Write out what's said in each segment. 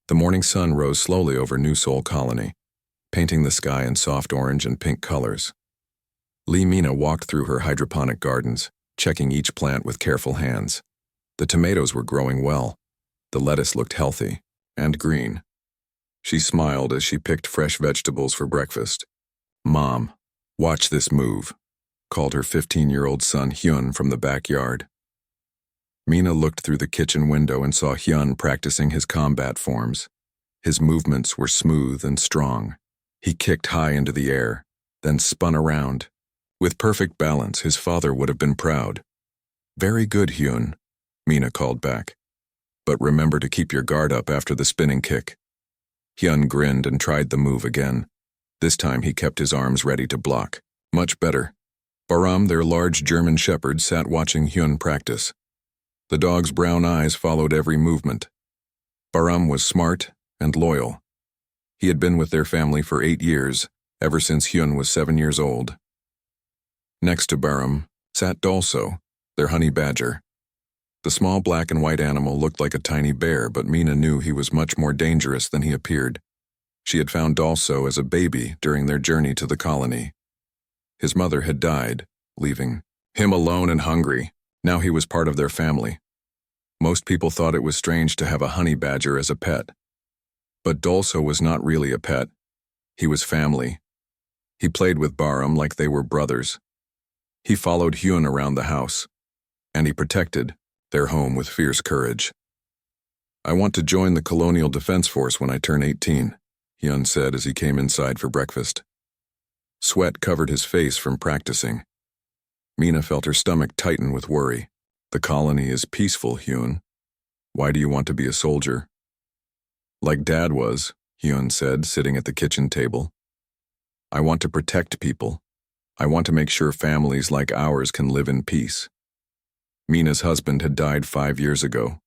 The morning sun rose slowly over New Sol Colony, painting the sky in soft orange and pink colors. Mina walked through her hydroponic gardens, checking each plant with careful hands. The tomatoes were growing well. The lettuce looked healthy and green. She smiled as she picked fresh vegetables for breakfast. "Mom, watch this move," called her 15-year-old son Hyun from the backyard. Mina looked through the kitchen window and saw Hyun practicing his combat forms. His movements were smooth and strong. He kicked high into the air, then spun around. With perfect balance, his father would have been proud. "Very good, Hyun," Mina called back. "But remember to keep your guard up after the spinning kick." Hyun grinned and tried the move again. This time he kept his arms ready to block. Much better. Baram, their large German shepherd, sat watching Hyun practice. The dog's brown eyes followed every movement. Baram was smart and loyal. He had been with their family for 8 years, ever since Hyun was 7 years old. Next to Baram sat Dolso, their honey badger. The small black and white animal looked like a tiny bear, but Mina knew he was much more dangerous than he appeared. She had found Dolso as a baby during their journey to the colony. His mother had died, leaving him alone and hungry. Now he was part of their family. Most people thought it was strange to have a honey badger as a pet. But Dolso was not really a pet. He was family. He played with Baram like they were brothers. He followed Hyun around the house, and he protected their home with fierce courage. "I want to join the Colonial Defense Force when I turn 18, Hyun said as he came inside for breakfast. Sweat covered his face from practicing. Mina felt her stomach tighten with worry. "The colony is peaceful, Hyun. Why do you want to be a soldier?" "Like Dad was," Hyun said, sitting at the kitchen table. "I want to protect people. I want to make sure families like ours can live in peace." Mina's husband had died 5 years ago,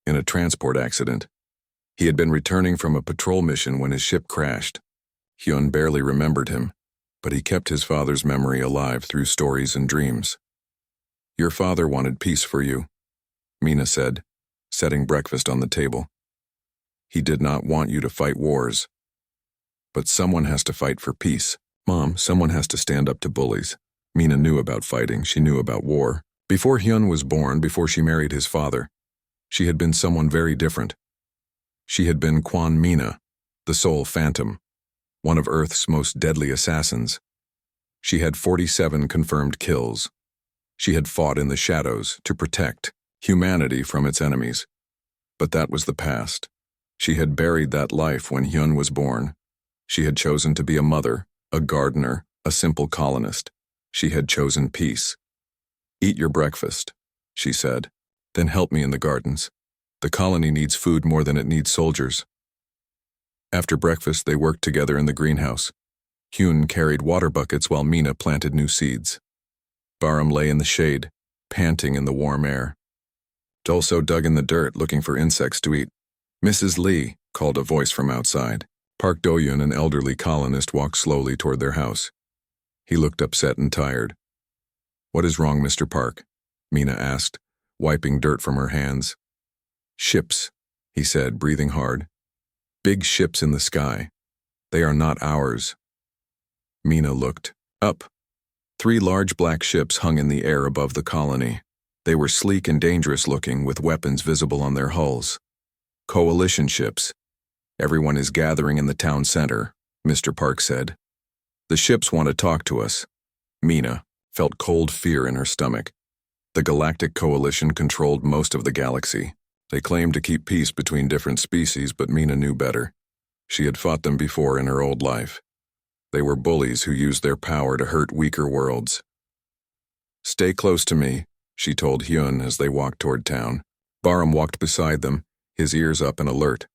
in a transport accident. He had been returning from a patrol mission when his ship crashed. Hyun barely remembered him, but he kept his father's memory alive through stories and dreams. "Your father wanted peace for you," Mina said, setting breakfast on the table. "He did not want you to fight wars. But someone has to fight for peace. Mom, someone has to stand up to bullies." Mina knew about fighting. She knew about war. Before Hyun was born, before she married his father, she had been someone very different. She had been Kwon Mina, the Soul Phantom, one of Earth's most deadly assassins. She had 47 confirmed kills. She had fought in the shadows to protect humanity from its enemies. But that was the past. She had buried that life when Hyun was born. She had chosen to be a mother, a gardener, a simple colonist. She had chosen peace. "Eat your breakfast," she said. "Then help me in the gardens. The colony needs food more than it needs soldiers." After breakfast, they worked together in the greenhouse. Hyun carried water buckets while Mina planted new seeds. Baram lay in the shade, panting in the warm air. Dolso dug in the dirt, looking for insects to eat. "Mrs. Lee," called a voice from outside. Park Do-yoon, an elderly colonist, walked slowly toward their house. He looked upset and tired. "What is wrong, Mr. Park?" Mina asked, wiping dirt from her hands. "Ships," he said, breathing hard. "Big ships in the sky. They are not ours." Mina looked up. 3 large black ships hung in the air above the colony. They were sleek and dangerous looking, with weapons visible on their hulls. "Coalition ships. Everyone is gathering in the town center," Mr. Park said. "The ships want to talk to us." Mina felt cold fear in her stomach. The Galactic Coalition controlled most of the galaxy. They claimed to keep peace between different species, but Mina knew better. She had fought them before in her old life. They were bullies who used their power to hurt weaker worlds. "Stay close to me," she told Hyun as they walked toward town. Baram walked beside them, his ears up and alert.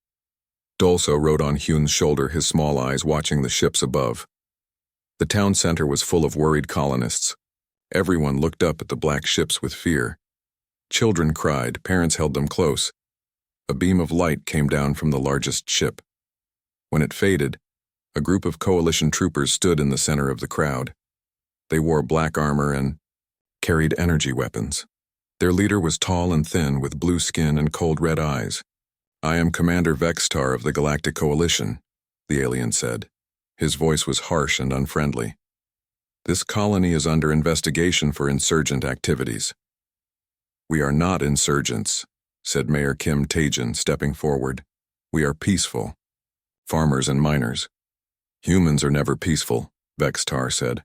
Dolso rode on Hyun's shoulder, his small eyes watching the ships above. The town center was full of worried colonists. Everyone looked up at the black ships with fear. Children cried, parents held them close. A beam of light came down from the largest ship. When it faded, a group of coalition troopers stood in the center of the crowd. They wore black armor and carried energy weapons. Their leader was tall and thin, with blue skin and cold red eyes. I am Commander Vextar of the Galactic Coalition, the alien said. His voice was harsh and unfriendly. This colony is under investigation for insurgent activities. We are not insurgents, said Mayor Kim Tajin, stepping forward. We are peaceful. Farmers and miners. Humans are never peaceful, Vextar said.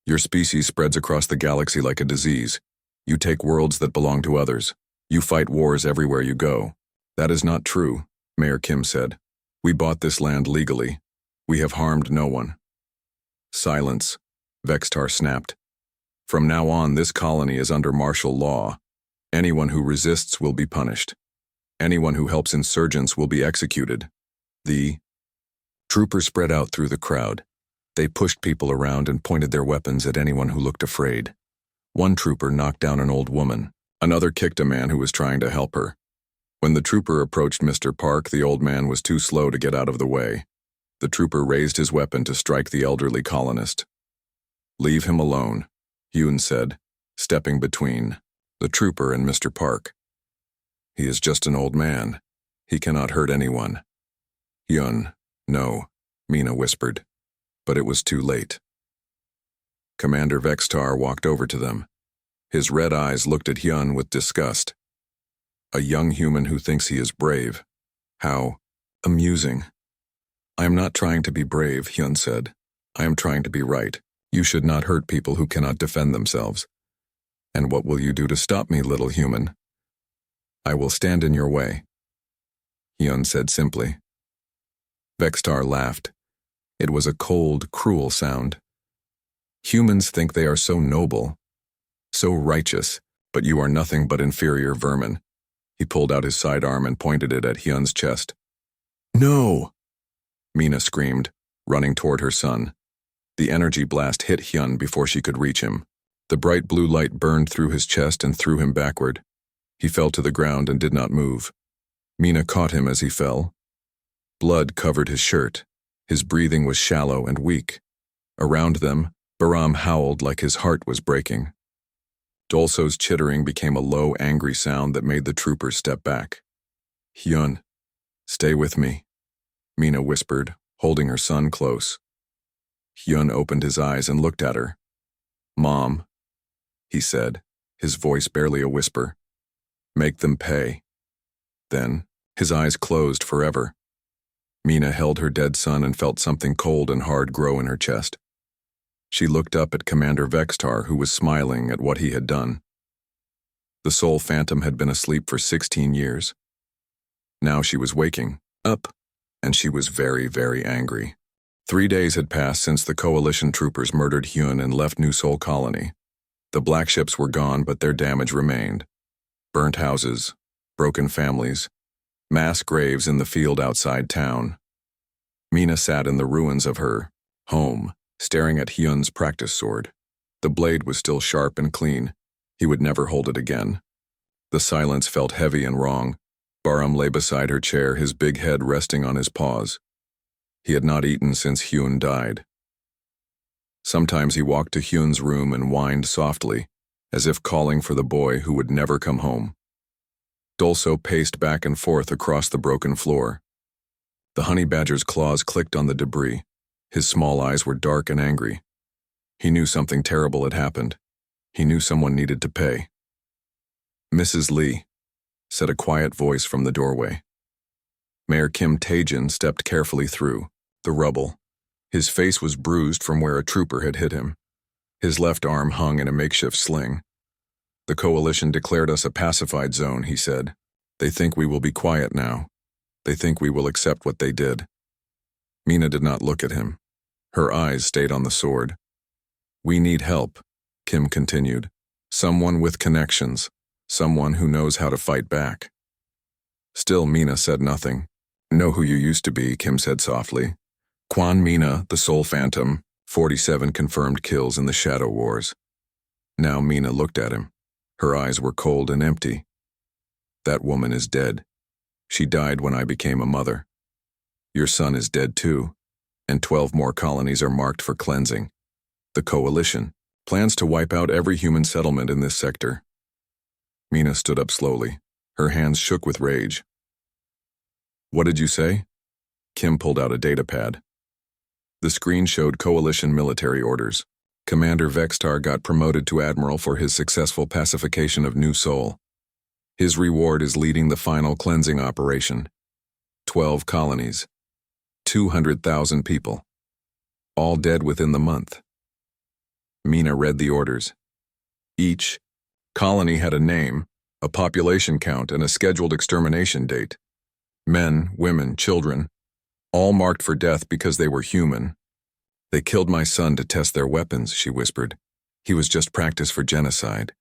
Your species spreads across the galaxy like a disease. You take worlds that belong to others. You fight wars everywhere you go. That is not true, Mayor Kim said. We bought this land legally. We have harmed no one. Silence, Vextar snapped. From now on, this colony is under martial law. Anyone who resists will be punished. Anyone who helps insurgents will be executed. The troopers spread out through the crowd. They pushed people around and pointed their weapons at anyone who looked afraid. One trooper knocked down an old woman. Another kicked a man who was trying to help her. When the trooper approached Mr. Park, the old man was too slow to get out of the way. The trooper raised his weapon to strike the elderly colonist. Leave him alone, Hyun said, stepping between the trooper and Mr. Park. He is just an old man. He cannot hurt anyone. Hyun, no, Mina whispered. But it was too late. Commander Vextar walked over to them. His red eyes looked at Hyun with disgust. A young human who thinks he is brave. How amusing. I am not trying to be brave, Hyun said. I am trying to be right. You should not hurt people who cannot defend themselves. And what will you do to stop me, little human? I will stand in your way, Hyun said simply. Vextar laughed. It was a cold, cruel sound. Humans think they are so noble, so righteous, but you are nothing but inferior vermin. He pulled out his sidearm and pointed it at Hyun's chest. No! Mina screamed, running toward her son. The energy blast hit Hyun before she could reach him. The bright blue light burned through his chest and threw him backward. He fell to the ground and did not move. Mina caught him as he fell. Blood covered his shirt. His breathing was shallow and weak. Around them, Baram howled like his heart was breaking. Dolso's chittering became a low, angry sound that made the troopers step back. Hyun, stay with me, Mina whispered, holding her son close. Hyun opened his eyes and looked at her. Mom, he said, his voice barely a whisper. Make them pay. Then, his eyes closed forever. Mina held her dead son and felt something cold and hard grow in her chest. She looked up at Commander Vextar, who was smiling at what he had done. The Soul Phantom had been asleep for 16 years. Now she was waking up, and she was very, very angry. 3 days had passed since the Coalition troopers murdered Hyun and left New Soul Colony. The black ships were gone, but their damage remained. Burnt houses, broken families, mass graves in the field outside town. Mina sat in the ruins of her home, staring at Hyun's practice sword. The blade was still sharp and clean. He would never hold it again. The silence felt heavy and wrong. Baram lay beside her chair, his big head resting on his paws. He had not eaten since Hyun died. Sometimes he walked to Hyun's room and whined softly, as if calling for the boy who would never come home. Dolso paced back and forth across the broken floor. The honey badger's claws clicked on the debris. His small eyes were dark and angry. He knew something terrible had happened. He knew someone needed to pay. Mrs. Lee, said a quiet voice from the doorway. Mayor Kim Tajin stepped carefully through the rubble. His face was bruised from where a trooper had hit him. His left arm hung in a makeshift sling. The Coalition declared us a pacified zone, he said. They think we will be quiet now. They think we will accept what they did. Mina did not look at him. Her eyes stayed on the sword. We need help, Kim continued. Someone with connections. Someone who knows how to fight back. Still, Mina said nothing. Know who you used to be, Kim said softly. Quan Mina, the Soul Phantom, 47 confirmed kills in the Shadow Wars. Now Mina looked at him. Her eyes were cold and empty. That woman is dead. She died when I became a mother. Your son is dead too, and 12 more colonies are marked for cleansing. The Coalition plans to wipe out every human settlement in this sector. Mina stood up slowly. Her hands shook with rage. What did you say? Kim pulled out a datapad. The screen showed coalition military orders. Commander Vextar got promoted to admiral for his successful pacification of New Sol. His reward is leading the final cleansing operation. 12 colonies. 200,000 people. All dead within the month. Mina read the orders. Each colony had a name, a population count, and a scheduled extermination date. Men, women, children, all marked for death because they were human. They killed my son to test their weapons, she whispered. He was just practice for genocide.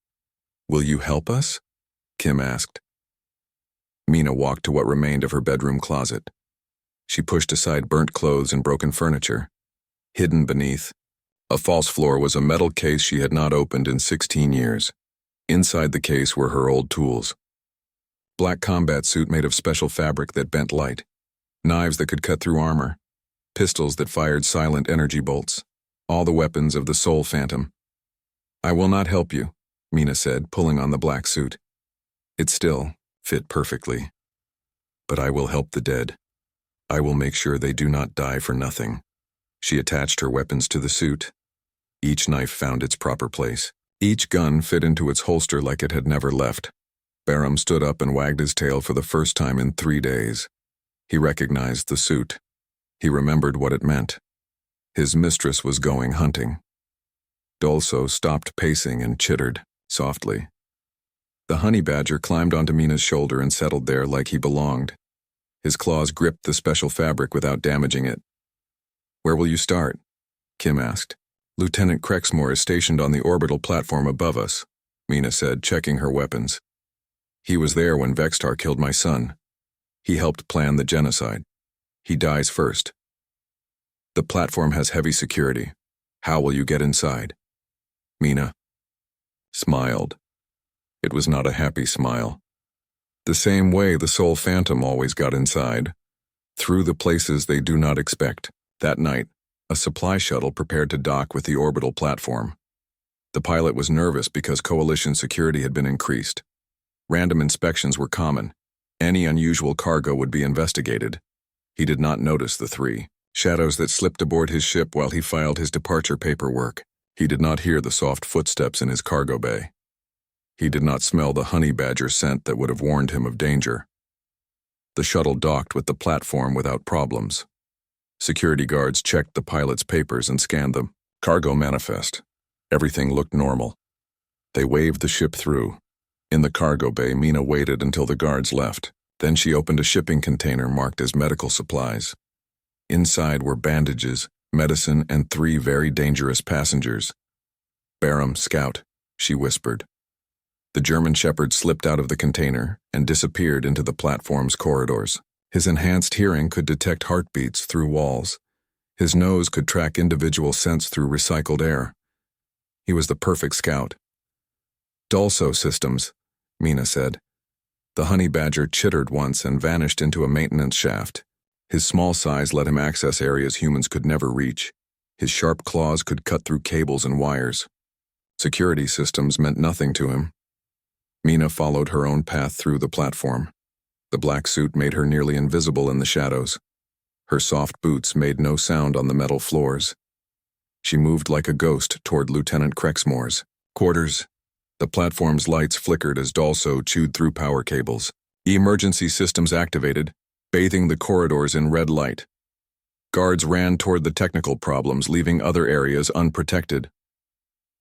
Will you help us? Kim asked. Mina walked to what remained of her bedroom closet. She pushed aside burnt clothes and broken furniture. Hidden beneath a false floor was a metal case she had not opened in 16 years. Inside the case were her old tools. Black combat suit made of special fabric that bent light. Knives that could cut through armor. Pistols that fired silent energy bolts. All the weapons of the Soul Phantom. I will not help you, Mina said, pulling on the black suit. It still fit perfectly. But I will help the dead. I will make sure they do not die for nothing. She attached her weapons to the suit. Each knife found its proper place. Each gun fit into its holster like it had never left. Barum stood up and wagged his tail for the first time in 3 days. He recognized the suit. He remembered what it meant. His mistress was going hunting. Dolso stopped pacing and chittered, softly. The honey badger climbed onto Mina's shoulder and settled there like he belonged. His claws gripped the special fabric without damaging it. Where will you start? Kim asked. Lieutenant Crexmore is stationed on the orbital platform above us, Mina said, checking her weapons. He was there when Vextar killed my son. He helped plan the genocide. He dies first. The platform has heavy security. How will you get inside? Mina smiled. It was not a happy smile. The same way the Soul Phantom always got inside. Through the places they do not expect. That night, a supply shuttle prepared to dock with the orbital platform. The pilot was nervous because coalition security had been increased. Random inspections were common. Any unusual cargo would be investigated. He did not notice the 3 shadows that slipped aboard his ship while he filed his departure paperwork. He did not hear the soft footsteps in his cargo bay. He did not smell the honey badger scent that would have warned him of danger. The shuttle docked with the platform without problems. Security guards checked the pilot's papers and scanned them. Cargo manifest. Everything looked normal. They waved the ship through. In the cargo bay, Mina waited until the guards left. Then she opened a shipping container marked as medical supplies. Inside were bandages, medicine, and 3 very dangerous passengers. Barum, Scout, she whispered. The German shepherd slipped out of the container and disappeared into the platform's corridors. His enhanced hearing could detect heartbeats through walls. His nose could track individual scents through recycled air. He was the perfect scout. Dolso systems, Mina said. The honey badger chittered once and vanished into a maintenance shaft. His small size let him access areas humans could never reach. His sharp claws could cut through cables and wires. Security systems meant nothing to him. Mina followed her own path through the platform. The black suit made her nearly invisible in the shadows. Her soft boots made no sound on the metal floors. She moved like a ghost toward Lieutenant Crexmore's quarters. The platform's lights flickered as Dolso chewed through power cables. Emergency systems activated, bathing the corridors in red light. Guards ran toward the technical problems, leaving other areas unprotected.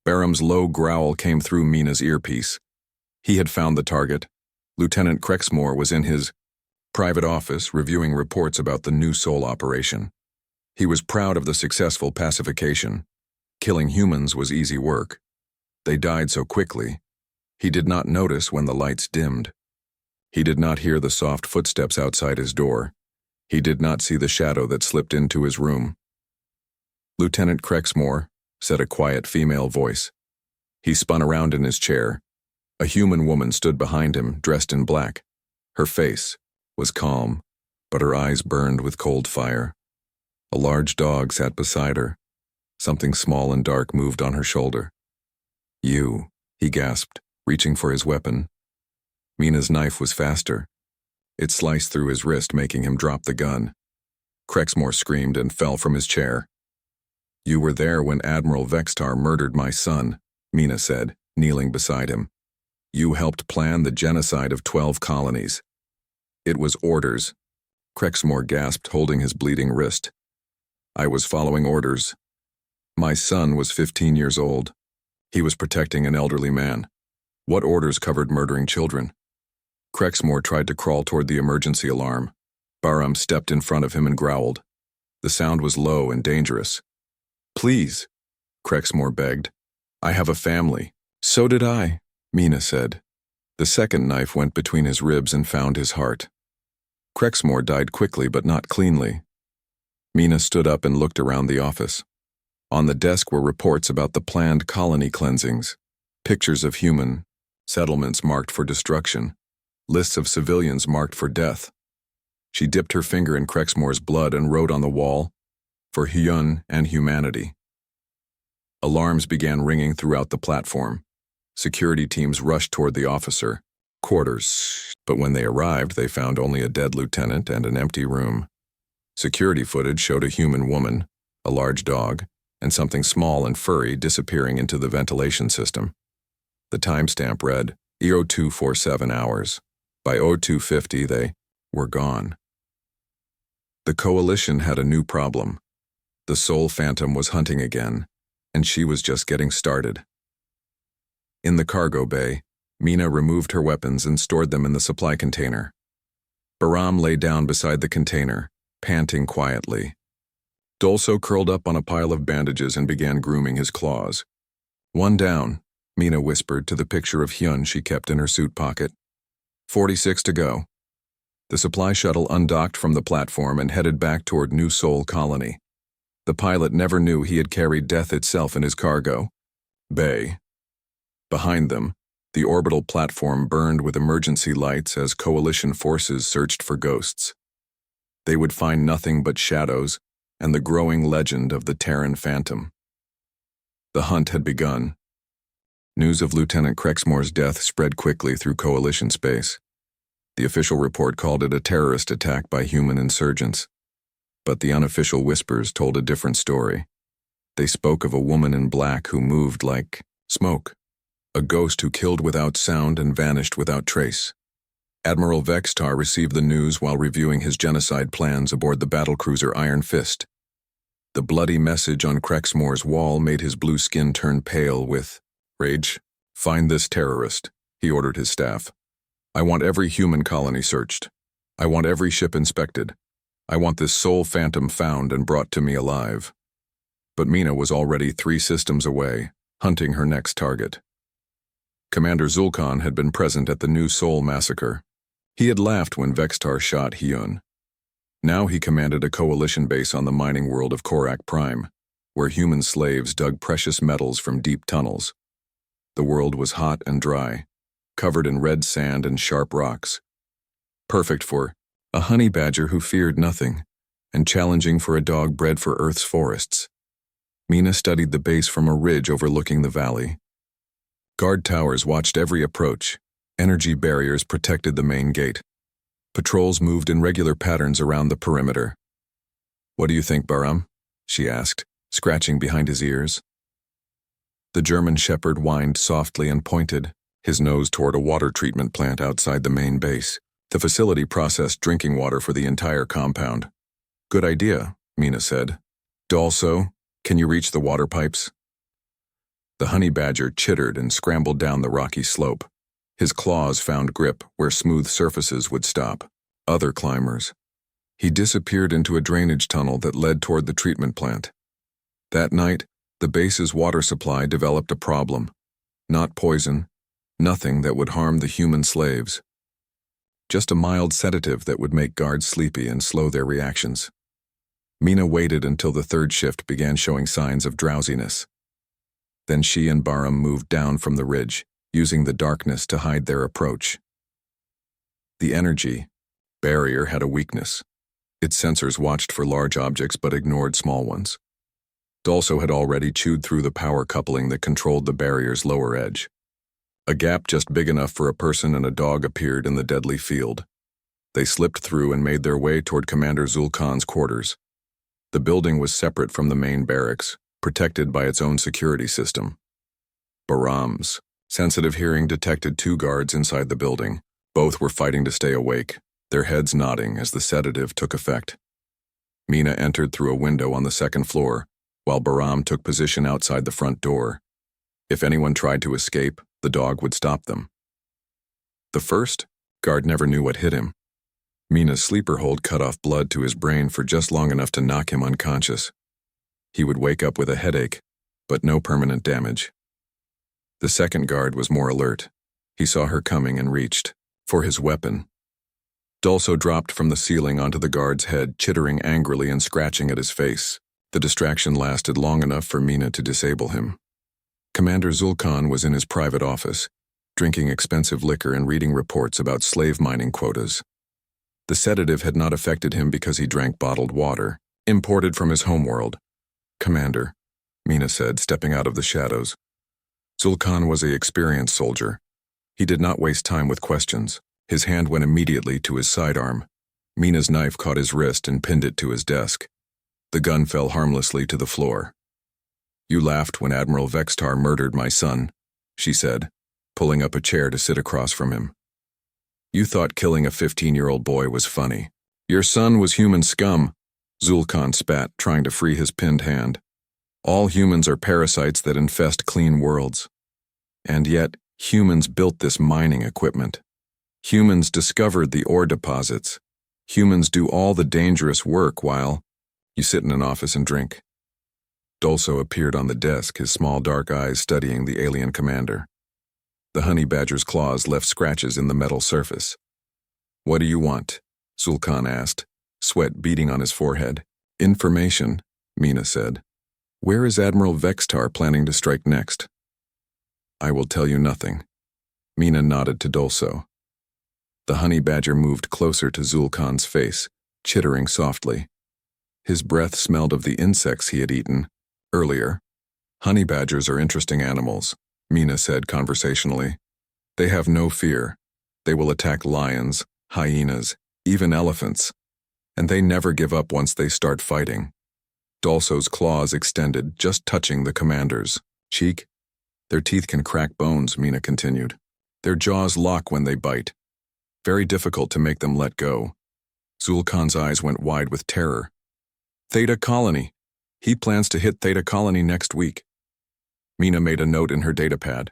Barum's low growl came through Mina's earpiece. He had found the target. Lieutenant Crexmore was in his private office reviewing reports about the New Sol operation. He was proud of the successful pacification. Killing humans was easy work. They died so quickly. He did not notice when the lights dimmed. He did not hear the soft footsteps outside his door. He did not see the shadow that slipped into his room. Lieutenant Crexmore, said a quiet female voice. He spun around in his chair. A human woman stood behind him, dressed in black. Her face was calm, but her eyes burned with cold fire. A large dog sat beside her. Something small and dark moved on her shoulder. You, he gasped, reaching for his weapon. Mina's knife was faster. It sliced through his wrist, making him drop the gun. Crexmore screamed and fell from his chair. "You were there when Admiral Vextar murdered my son," Mina said, kneeling beside him. "You helped plan the genocide of 12 colonies." "It was orders," Crexmore gasped, holding his bleeding wrist. "I was following orders. My son was 15 years old. He was protecting an elderly man. What orders covered murdering children?" Crexmore tried to crawl toward the emergency alarm. Barham stepped in front of him and growled. The sound was low and dangerous. "Please," Crexmore begged. "I have a family." "So did I," Mina said. The second knife went between his ribs and found his heart. Crexmore died quickly but not cleanly. Mina stood up and looked around the office. On the desk were reports about the planned colony cleansings, pictures of human settlements marked for destruction, lists of civilians marked for death. She dipped her finger in Crexmore's blood and wrote on the wall, "For Hyun and humanity." Alarms began ringing throughout the platform. Security teams rushed toward the officer quarters, but when they arrived, they found only a dead lieutenant and an empty room. Security footage showed a human woman, a large dog, and something small and furry disappearing into the ventilation system. The timestamp read, 0247 hours. By 0250, they were gone. The Coalition had a new problem. The Soul Phantom was hunting again, and she was just getting started. In the cargo bay, Mina removed her weapons and stored them in the supply container. Bahram lay down beside the container, panting quietly. Dolso curled up on a pile of bandages and began grooming his claws. "One down," Mina whispered to the picture of Hyun she kept in her suit pocket. 46 to go. The supply shuttle undocked from the platform and headed back toward New Sol Colony. The pilot never knew he had carried death itself in his cargo bay. Behind them, the orbital platform burned with emergency lights as Coalition forces searched for ghosts. They would find nothing but shadows and the growing legend of the Terran Phantom. The hunt had begun. News of Lieutenant Crexmore's death spread quickly through Coalition space. The official report called it a terrorist attack by human insurgents. But the unofficial whispers told a different story. They spoke of a woman in black who moved like smoke, a ghost who killed without sound and vanished without trace. Admiral Vextar received the news while reviewing his genocide plans aboard the battlecruiser Iron Fist. The bloody message on Crexmore's wall made his blue skin turn pale with rage. "Find this terrorist," he ordered his staff. "I want every human colony searched. I want every ship inspected. I want this Soul Phantom found and brought to me alive." But Mina was already 3 systems away, hunting her next target. Commander Zulkan had been present at the New Sol massacre. He had laughed when Vextar shot Hyun. Now he commanded a coalition base on the mining world of Korak Prime, where human slaves dug precious metals from deep tunnels. The world was hot and dry, covered in red sand and sharp rocks. Perfect for a honey badger who feared nothing, and challenging for a dog bred for Earth's forests. Mina studied the base from a ridge overlooking the valley. Guard towers watched every approach. Energy barriers protected the main gate. Patrols moved in regular patterns around the perimeter. "What do you think, Bahram?" she asked, scratching behind his ears. The German shepherd whined softly and pointed, his nose toward a water treatment plant outside the main base. The facility processed drinking water for the entire compound. "Good idea," Mina said. "Dolso, can you reach the water pipes?" The honey badger chittered and scrambled down the rocky slope. His claws found grip where smooth surfaces would stop. Other climbers. He disappeared into a drainage tunnel that led toward the treatment plant. That night, the base's water supply developed a problem. Not poison, nothing that would harm the human slaves. Just a mild sedative that would make guards sleepy and slow their reactions. Mina waited until the third shift began showing signs of drowsiness. Then she and Bahram moved down from the ridge, using the darkness to hide their approach. The energy barrier had a weakness. Its sensors watched for large objects but ignored small ones. Dolso had already chewed through the power coupling that controlled the barrier's lower edge. A gap just big enough for a person and a dog appeared in the deadly field. They slipped through and made their way toward Commander Zulkan's quarters. The building was separate from the main barracks, protected by its own security system. Bahram's sensitive hearing detected 2 guards inside the building. Both were fighting to stay awake, their heads nodding as the sedative took effect. Mina entered through a window on the 2nd floor, while Bahram took position outside the front door. If anyone tried to escape, the dog would stop them. The first guard never knew what hit him. Mina's sleeper hold cut off blood to his brain for just long enough to knock him unconscious. He would wake up with a headache, but no permanent damage. The second guard was more alert. He saw her coming and reached for his weapon. Dulso dropped from the ceiling onto the guard's head, chittering angrily and scratching at his face. The distraction lasted long enough for Mina to disable him. Commander Zulkan was in his private office, drinking expensive liquor and reading reports about slave mining quotas. The sedative had not affected him because he drank bottled water, imported from his homeworld. "Commander," Mina said, stepping out of the shadows. Zulkan was an experienced soldier. He did not waste time with questions. His hand went immediately to his sidearm. Mina's knife caught his wrist and pinned it to his desk. The gun fell harmlessly to the floor. "You laughed when Admiral Vextar murdered my son," she said, pulling up a chair to sit across from him. "You thought killing a 15-year-old boy was funny. Your son was human scum," Zulkan spat, trying to free his pinned hand. "All humans are parasites that infest clean worlds. And yet, humans built this mining equipment. Humans discovered the ore deposits. Humans do all the dangerous work while you sit in an office and drink." Dulso appeared on the desk, his small dark eyes studying the alien commander. The honey badger's claws left scratches in the metal surface. "What do you want?" Zulkan asked, sweat beading on his forehead. "Information," Mina said. "Where is Admiral Vextar planning to strike next?" "I will tell you nothing." Mina nodded to Dulso. The honey badger moved closer to Zulkan's face, chittering softly. His breath smelled of the insects he had eaten earlier. "Honey badgers are interesting animals," Mina said conversationally. "They have no fear. They will attack lions, hyenas, even elephants. And they never give up once they start fighting." Dulso's claws extended, just touching the commander's cheek. "Their teeth can crack bones," Mina continued. "Their jaws lock when they bite. Very difficult to make them let go." Zulkan's eyes went wide with terror. "Theta Colony. He plans to hit Theta Colony next week." Mina made a note in her datapad.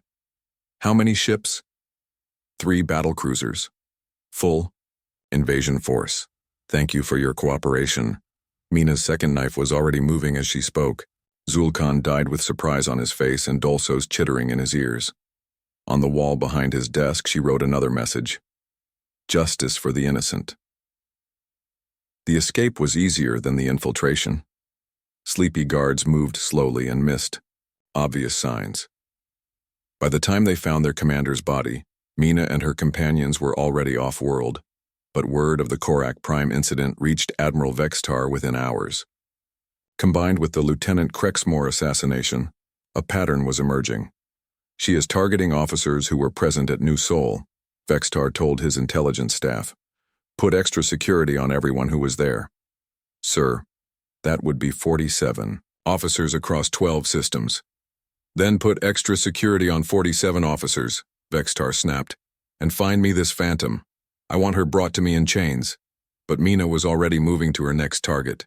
"How many ships?" 3 battlecruisers. Full. Invasion force. Thank you for your cooperation." Mina's second knife was already moving as she spoke. Zulkan died with surprise on his face and Dulso's chittering in his ears. On the wall behind his desk, she wrote another message. "Justice for the innocent." The escape was easier than the infiltration. Sleepy guards moved slowly and missed obvious signs. By the time they found their commander's body, Mina and her companions were already off-world, but word of the Korak Prime incident reached Admiral Vextar within hours. Combined with the Lieutenant Krexmore assassination, a pattern was emerging. "She is targeting officers who were present at New Sol," Vextar told his intelligence staff. "Put extra security on everyone who was there." "Sir, that would be 47 officers across 12 systems." "Then put extra security on 47 officers," Vextar snapped, "and find me this phantom. I want her brought to me in chains." But Mina was already moving to her next target.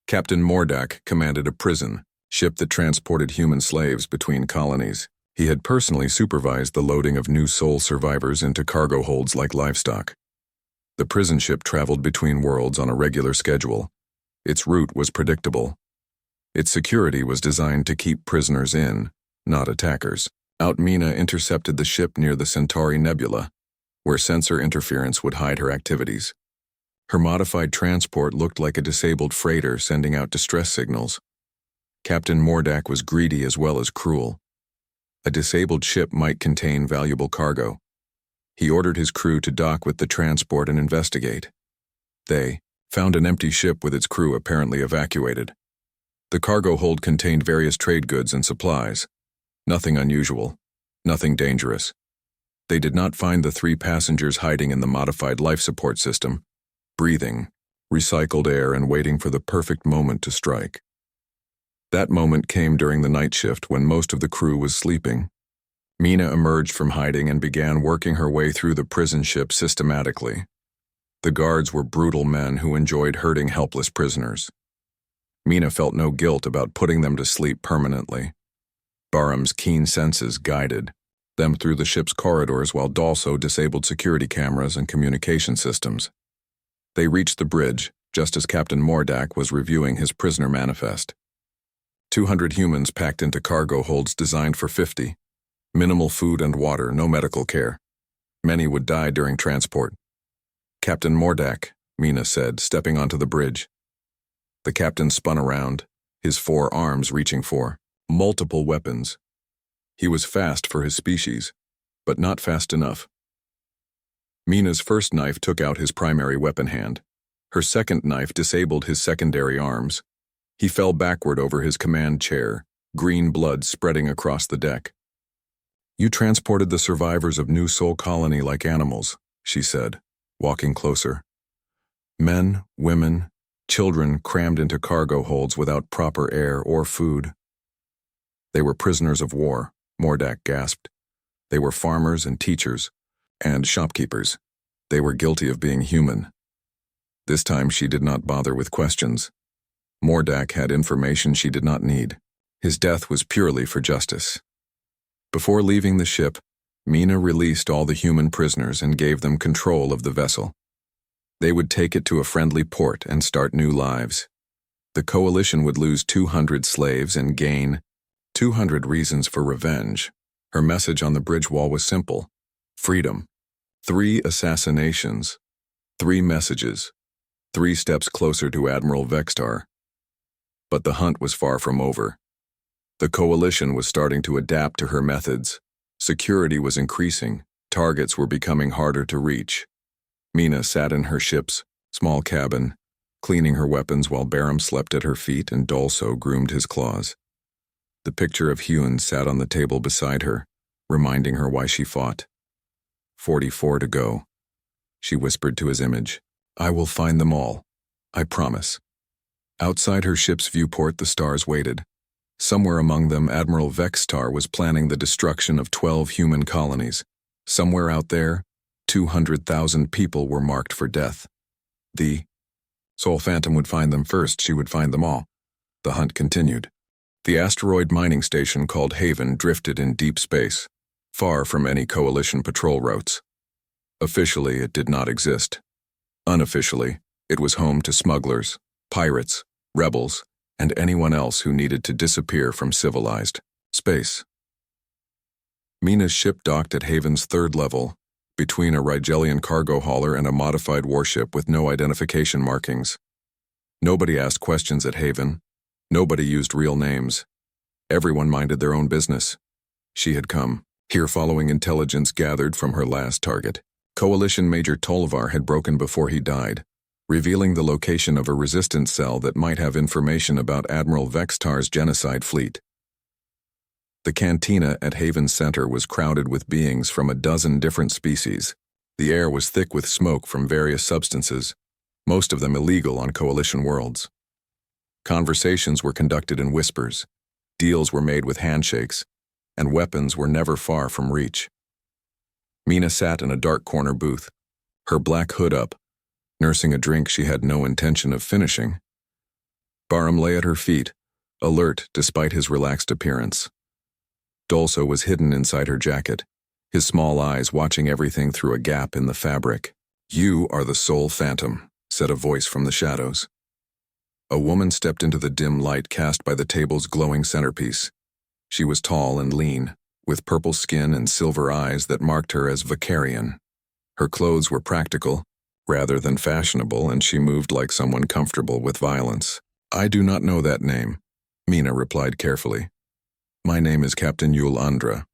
Captain Mordak commanded a prison ship that transported human slaves between colonies. He had personally supervised the loading of New Sol survivors into cargo holds like livestock. The prison ship traveled between worlds on a regular schedule. Its route was predictable. Its security was designed to keep prisoners in, not attackers. Mina intercepted the ship near the Centauri Nebula, where sensor interference would hide her activities. Her modified transport looked like a disabled freighter sending out distress signals. Captain Mordak was greedy as well as cruel. A disabled ship might contain valuable cargo. He ordered his crew to dock with the transport and investigate. They found an empty ship with its crew apparently evacuated. The cargo hold contained various trade goods and supplies. Nothing unusual, nothing dangerous. They did not find the 3 passengers hiding in the modified life support system, breathing, recycled air and waiting for the perfect moment to strike. That moment came during the night shift when most of the crew was sleeping. Mina emerged from hiding and began working her way through the prison ship systematically. The guards were brutal men who enjoyed hurting helpless prisoners. Mina felt no guilt about putting them to sleep permanently. Barham's keen senses guided them through the ship's corridors while Dalso disabled security cameras and communication systems. They reached the bridge just as Captain Mordak was reviewing his prisoner manifest. 200 humans packed into cargo holds designed for 50. Minimal food and water, no medical care. Many would die during transport. Captain Mordak, Mina said, stepping onto the bridge. The captain spun around, his 4 arms reaching for multiple weapons. He was fast for his species, but not fast enough. Mina's first knife took out his primary weapon hand. Her second knife disabled his secondary arms. He fell backward over his command chair, green blood spreading across the deck. "You transported the survivors of New Sol Colony like animals," she said, walking closer. "Men, women, children crammed into cargo holds without proper air or food." "They were prisoners of war," Mordak gasped. "They were farmers and teachers, and shopkeepers. They were guilty of being human." This time she did not bother with questions. Mordak had information she did not need. His death was purely for justice. Before leaving the ship, Mina released all the human prisoners and gave them control of the vessel. They would take it to a friendly port and start new lives. The Coalition would lose 200 slaves and gain 200 reasons for revenge. Her message on the bridge wall was simple: freedom. 3 assassinations. 3 messages. 3 steps closer to Admiral Vextar. But the hunt was far from over. The Coalition was starting to adapt to her methods. Security was increasing. Targets were becoming harder to reach. Mina sat in her ship's small cabin, cleaning her weapons while Barham slept at her feet and Dalso groomed his claws. The picture of Huon sat on the table beside her, reminding her why she fought. 44 to go. She whispered to his image. "I will find them all. I promise." Outside her ship's viewport, the stars waited. Somewhere among them, Admiral Vextar was planning the destruction of 12 human colonies. Somewhere out there, 200,000 people were marked for death. The Soul Phantom would find them first. She would find them all. The hunt continued. The asteroid mining station called Haven drifted in deep space, far from any Coalition patrol routes. Officially, it did not exist. Unofficially, it was home to smugglers, pirates, rebels, and anyone else who needed to disappear from civilized space. Mina's ship docked at Haven's 3rd level, between a Rigelian cargo hauler and a modified warship with no identification markings. Nobody asked questions at Haven. Nobody used real names. Everyone minded their own business. She had come here following intelligence gathered from her last target. Coalition Major Tolvar had broken before he died, revealing the location of a resistance cell that might have information about Admiral Vextar's genocide fleet. The cantina at Haven Center was crowded with beings from a dozen different species. The air was thick with smoke from various substances, most of them illegal on Coalition worlds. Conversations were conducted in whispers, deals were made with handshakes, and weapons were never far from reach. Mina sat in a dark corner booth, her black hood up, nursing a drink she had no intention of finishing. Barham lay at her feet, alert despite his relaxed appearance. Dalso was hidden inside her jacket, his small eyes watching everything through a gap in the fabric. "You are the Soul Phantom," said a voice from the shadows. A woman stepped into the dim light cast by the table's glowing centerpiece. She was tall and lean, with purple skin and silver eyes that marked her as Vicarian. Her clothes were practical, rather than fashionable, and she moved like someone comfortable with violence. "I do not know that name," Mina replied carefully. "My name is Captain Yul Andra.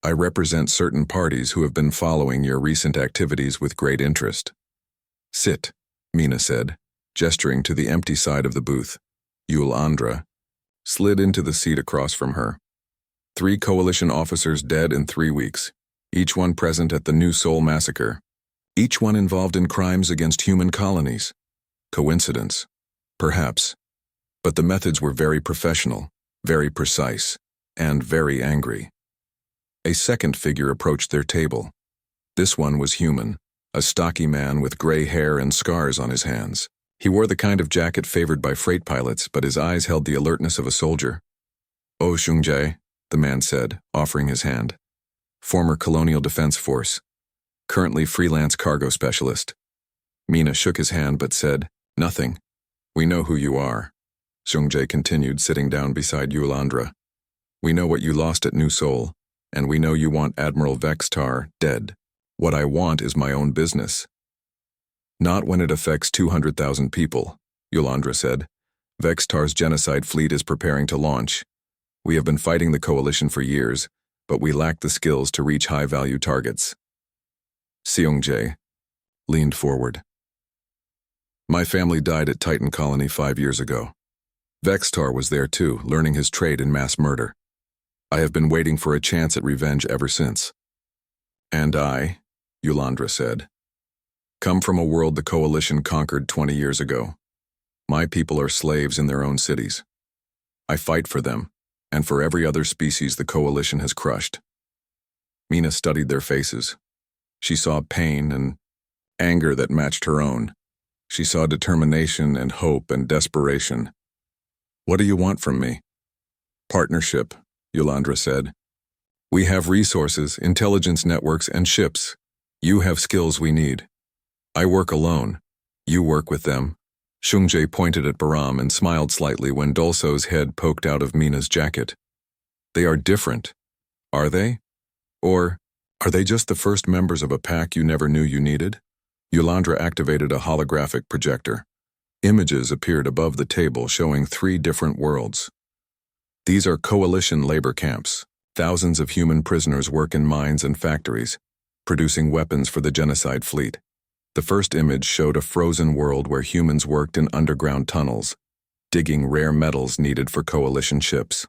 I represent certain parties who have been following your recent activities with great interest." "Sit," Mina said, gesturing to the empty side of the booth. Yul Andra slid into the seat across from her. 3 Coalition officers dead in 3 weeks, each one present at the New Soul massacre. each one involved in crimes against human colonies. Coincidence? Perhaps. But the methods were very professional, very precise, and very angry. A second figure approached their table. This one was human, a stocky man with gray hair and scars on his hands. He wore the kind of jacket favored by freight pilots, but his eyes held the alertness of a soldier. "Oh, Xungjae," the man said, offering his hand. "Former Colonial Defense Force. Currently freelance cargo specialist." Mina shook his hand but said, "Nothing. We know who you are." Xungjae continued, sitting down beside Yulandra. "We know what you lost at New Seoul, and we know you want Admiral Vextar dead. What I want is my own business." "Not when it affects 200,000 people," Yulandra said. "Vextar's genocide fleet is preparing to launch. We have been fighting the coalition for years, but we lack the skills to reach high-value targets." Seungjae leaned forward. "My family died at Titan Colony 5 years ago. Vextar was there too, learning his trade in mass murder. I have been waiting for a chance at revenge ever since." "And I," Yulandra said, "come from a world the coalition conquered 20 years ago. My people are slaves in their own cities. I fight for them, and for every other species the coalition has crushed." Mina studied their faces. She saw pain and anger that matched her own. She saw determination and hope and desperation. "What do you want from me?" "Partnership," Yulandra said. "We have resources, intelligence networks, and ships. You have skills we need. I work alone. You work with them." Xungjae pointed at Baram and smiled slightly when Dolso's head poked out of Mina's jacket. "They are different, are they? Or are they just the first members of a pack you never knew you needed?" Yulandra activated a holographic projector. Images appeared above the table showing 3 different worlds. "These are coalition labor camps. Thousands of human prisoners work in mines and factories, producing weapons for the genocide fleet." The first image showed a frozen world where humans worked in underground tunnels, digging rare metals needed for coalition ships.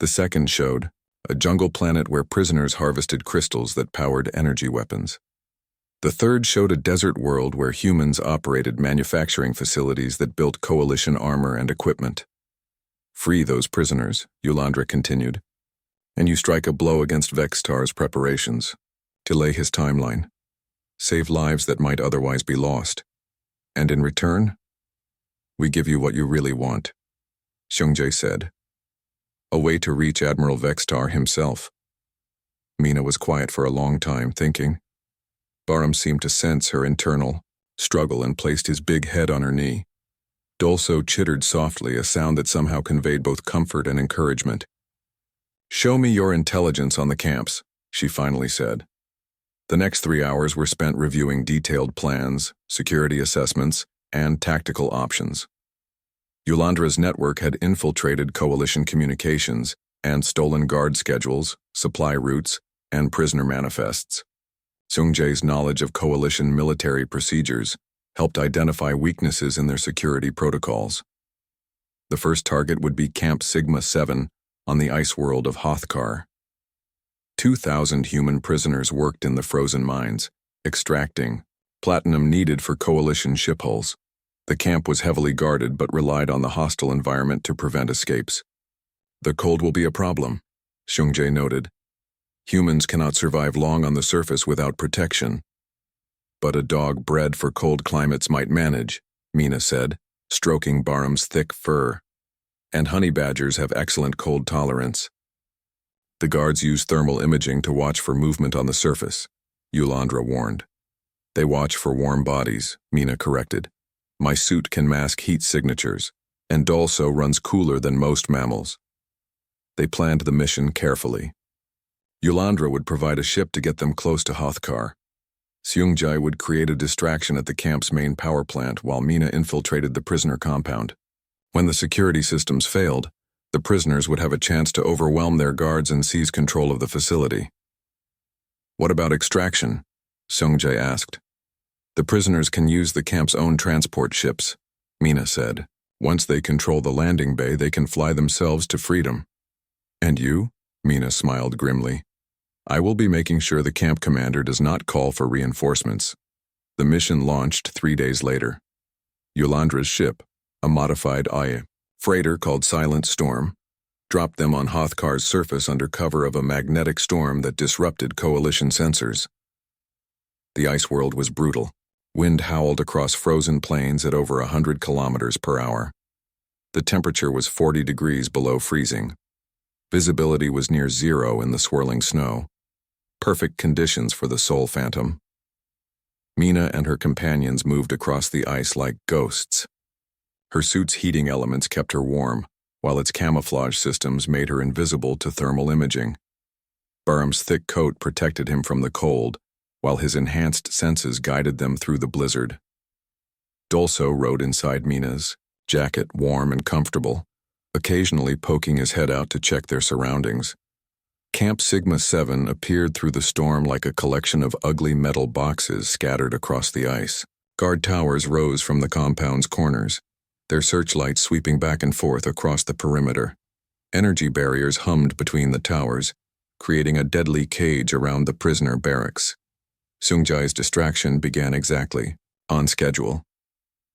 The second showed a jungle planet where prisoners harvested crystals that powered energy weapons. The third showed a desert world where humans operated manufacturing facilities that built coalition armor and equipment. "Free those prisoners," Yulandra continued, "and you strike a blow against Vextar's preparations. Delay his timeline. Save lives that might otherwise be lost. And in return, we give you what you really want," Xungjae said. "A way to reach Admiral Vextar himself." Mina was quiet for a long time, thinking. Baram seemed to sense her internal struggle and placed his big head on her knee. Dolso chittered softly, a sound that somehow conveyed both comfort and encouragement. "Show me your intelligence on the camps," she finally said. The next 3 hours were spent reviewing detailed plans, security assessments, and tactical options. Yulandra's network had infiltrated coalition communications and stolen guard schedules, supply routes, and prisoner manifests. Xungjae's knowledge of coalition military procedures helped identify weaknesses in their security protocols. The first target would be Camp Sigma 7 on the ice world of Hothkar. 2,000 human prisoners worked in the frozen mines, extracting platinum needed for coalition ship hulls. The camp was heavily guarded but relied on the hostile environment to prevent escapes. "The cold will be a problem," Xungjae noted. "Humans cannot survive long on the surface without protection." "But a dog bred for cold climates might manage," Mina said, stroking Baram's thick fur. "And honey badgers have excellent cold tolerance." "The guards use thermal imaging to watch for movement on the surface," Yulandra warned. "They watch for warm bodies," Mina corrected. "My suit can mask heat signatures, and Dolso runs cooler than most mammals." They planned the mission carefully. Yulandra would provide a ship to get them close to Hothkar. Xungjae would create a distraction at the camp's main power plant while Mina infiltrated the prisoner compound. When the security systems failed, the prisoners would have a chance to overwhelm their guards and seize control of the facility. "What about extraction?" Xungjae asked. "The prisoners can use the camp's own transport ships," Mina said. "Once they control the landing bay, they can fly themselves to freedom." "And you?" Mina smiled grimly. "I will be making sure the camp commander does not call for reinforcements. The mission launched 3 days later. Yolandra's ship, a modified IA freighter called Silent Storm, dropped them on Hothkar's surface under cover of a magnetic storm that disrupted Coalition sensors. The ice world was brutal. Wind howled across frozen plains at over 100 kilometers per hour. The temperature was 40 degrees below freezing. Visibility was near zero in the swirling snow. Perfect conditions for the Soul Phantom. Mina and her companions moved across the ice like ghosts. Her suit's heating elements kept her warm, while its camouflage systems made her invisible to thermal imaging. Barham's thick coat protected him from the cold, while his enhanced senses guided them through the blizzard. Dolso rode inside Mina's, jacket warm and comfortable, occasionally poking his head out to check their surroundings. Camp Sigma 7 appeared through the storm like a collection of ugly metal boxes scattered across the ice. Guard towers rose from the compound's corners, their searchlights sweeping back and forth across the perimeter. Energy barriers hummed between the towers, creating a deadly cage around the prisoner barracks. Sungjai's distraction began exactly on schedule.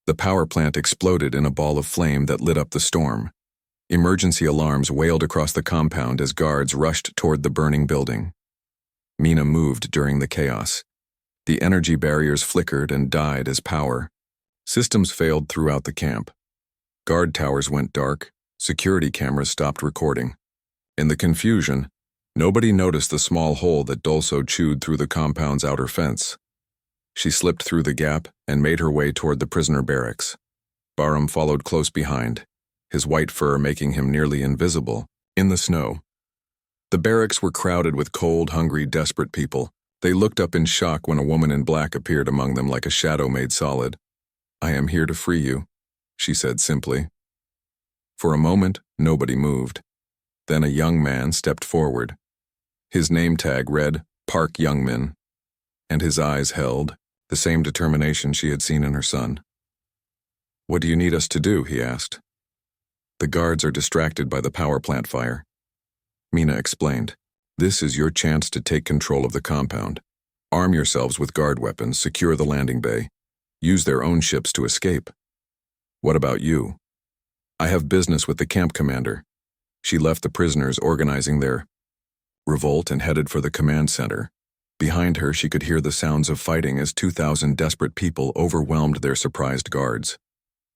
The power plant exploded in a ball of flame that lit up the storm. Emergency alarms wailed across the compound as guards rushed toward the burning building. Mina moved during the chaos. The energy barriers flickered and died as power. Systems failed throughout the camp. Guard towers went dark. Security cameras stopped recording. In the confusion, nobody noticed the small hole that Dolso chewed through the compound's outer fence. She slipped through the gap and made her way toward the prisoner barracks. Barham followed close behind, his white fur making him nearly invisible, in the snow. The barracks were crowded with cold, hungry, desperate people. They looked up in shock when a woman in black appeared among them like a shadow made solid. "I am here to free you," she said simply. For a moment, nobody moved. Then a young man stepped forward. His name tag read, Park Youngmin, and his eyes held the same determination she had seen in her son. "What do you need us to do?" he asked. "The guards are distracted by the power plant fire." Mina explained, "This is your chance to take control of the compound. Arm yourselves with guard weapons, secure the landing bay. Use their own ships to escape." "What about you?" "I have business with the camp commander." She left the prisoners organizing their revolt and headed for the command center. Behind her, she could hear the sounds of fighting as 2,000 desperate people overwhelmed their surprised guards.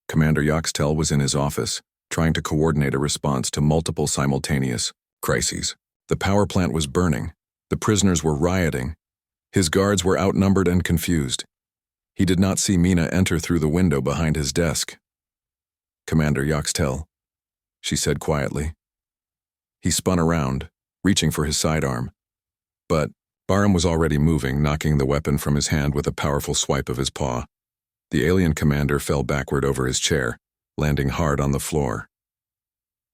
Commander Yaxtel was in his office, trying to coordinate a response to multiple simultaneous crises. The power plant was burning. The prisoners were rioting. His guards were outnumbered and confused. He did not see Mina enter through the window behind his desk. "Commander Yaxtel," she said quietly. He spun around, reaching for his sidearm. But Barham was already moving, knocking the weapon from his hand with a powerful swipe of his paw. The alien commander fell backward over his chair, landing hard on the floor.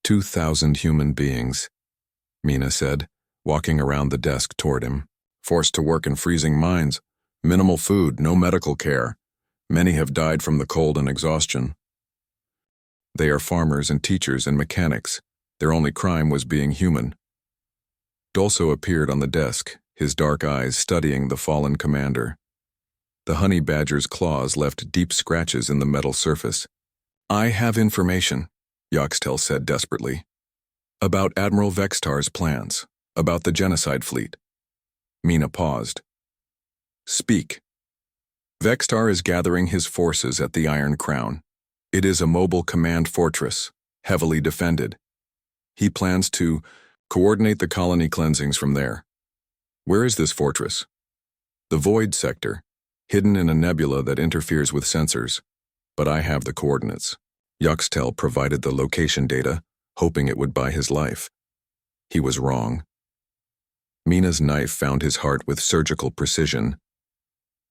2,000 human beings, Mina said, walking around the desk toward him. "Forced to work in freezing mines. Minimal food, no medical care. Many have died from the cold and exhaustion. They are farmers and teachers and mechanics. Their only crime was being human." Dolso appeared on the desk, his dark eyes studying the fallen commander. The honey badger's claws left deep scratches in the metal surface. "I have information," Yaxtel said desperately. "About Admiral Vextar's plans, about the genocide fleet." Mina paused. "Speak." "Vextar is gathering his forces at the Iron Crown. It is a mobile command fortress, heavily defended. He plans to coordinate the colony cleansings from there." "Where is this fortress?" "The Void Sector, hidden in a nebula that interferes with sensors. But I have the coordinates." Yaxtel provided the location data, hoping it would buy his life. He was wrong. Mina's knife found his heart with surgical precision.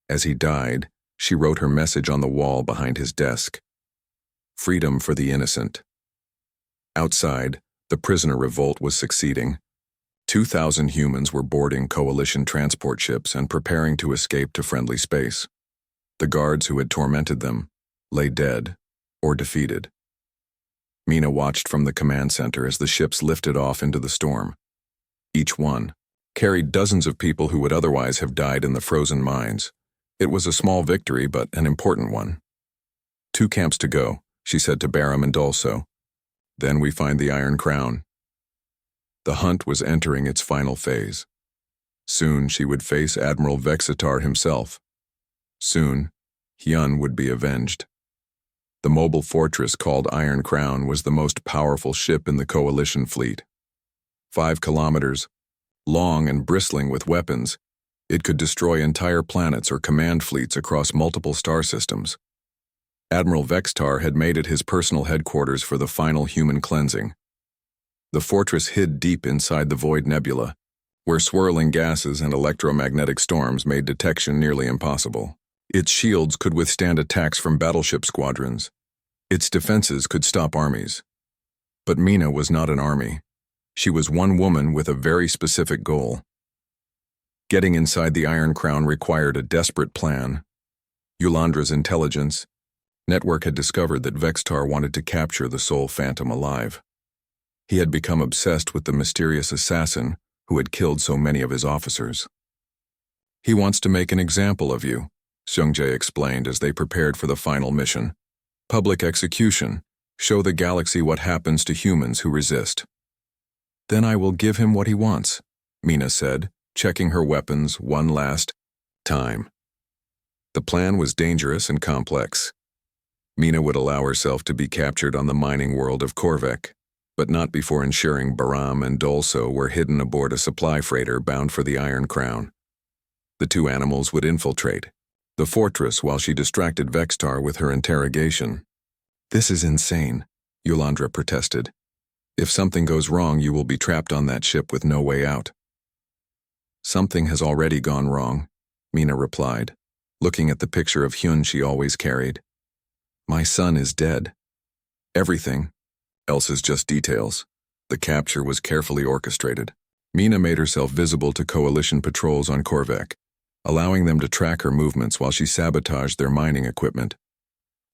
As he died, she wrote her message on the wall behind his desk. "Freedom for the innocent." Outside, the prisoner revolt was succeeding. 2,000 humans were boarding Coalition transport ships and preparing to escape to friendly space. The guards who had tormented them lay dead or defeated. Mina watched from the command center as the ships lifted off into the storm. Each one carried dozens of people who would otherwise have died in the frozen mines. It was a small victory, but an important one. 2 camps to go, she said to Barum and Dolso. Then we find the Iron Crown. The hunt was entering its final phase. Soon she would face Admiral Vexitar himself. Soon, Hyun would be avenged. The mobile fortress called Iron Crown was the most powerful ship in the Coalition fleet. 5 kilometers, long and bristling with weapons, it could destroy entire planets or command fleets across multiple star systems. Admiral Vexitar had made it his personal headquarters for the final human cleansing. The fortress hid deep inside the Void Nebula, where swirling gases and electromagnetic storms made detection nearly impossible. Its shields could withstand attacks from battleship squadrons. Its defenses could stop armies. But Mina was not an army. She was one woman with a very specific goal. Getting inside the Iron Crown required a desperate plan. Yulandra's intelligence network had discovered that Vexitar wanted to capture the Soul Phantom alive. He had become obsessed with the mysterious assassin who had killed so many of his officers. He wants to make an example of you, Seungjae explained as they prepared for the final mission. Public execution. Show the galaxy what happens to humans who resist. Then I will give him what he wants, Mina said, checking her weapons one last time. The plan was dangerous and complex. Mina would allow herself to be captured on the mining world of Korvek, but not before ensuring Barum and Dolso were hidden aboard a supply freighter bound for the Iron Crown. The 2 animals would infiltrate the fortress while she distracted Vexitar with her interrogation. This is insane, Yulandra protested. If something goes wrong, you will be trapped on that ship with no way out. Something has already gone wrong, Mina replied, looking at the picture of Hyun she always carried. My son is dead. Everything else is just details. The capture was carefully orchestrated. Mina made herself visible to Coalition patrols on Korvek, allowing them to track her movements while she sabotaged their mining equipment.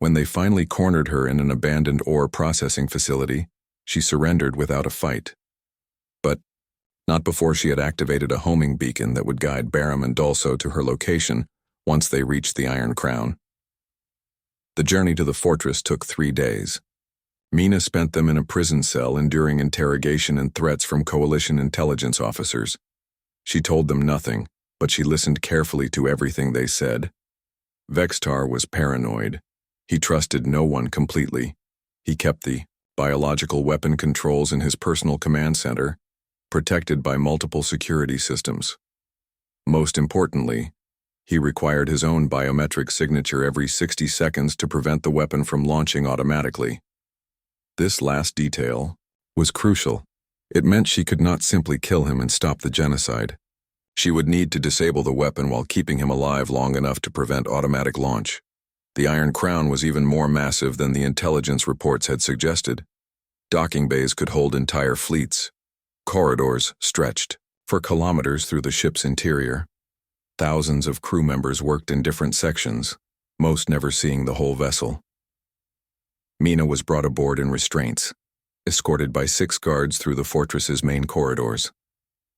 When they finally cornered her in an abandoned ore processing facility, she surrendered without a fight. But not before she had activated a homing beacon that would guide Barum and Dolso to her location once they reached the Iron Crown. The journey to the fortress took 3 days. Mina spent them in a prison cell enduring interrogation and threats from Coalition intelligence officers. She told them nothing, but she listened carefully to everything they said. Vexitar was paranoid. He trusted no one completely. He kept the biological weapon controls in his personal command center, protected by multiple security systems. Most importantly, he required his own biometric signature every 60 seconds to prevent the weapon from launching automatically. This last detail was crucial. It meant she could not simply kill him and stop the genocide. She would need to disable the weapon while keeping him alive long enough to prevent automatic launch. The Iron Crown was even more massive than the intelligence reports had suggested. Docking bays could hold entire fleets. Corridors stretched for kilometers through the ship's interior. Thousands of crew members worked in different sections, most never seeing the whole vessel. Mina was brought aboard in restraints, escorted by 6 guards through the fortress's main corridors.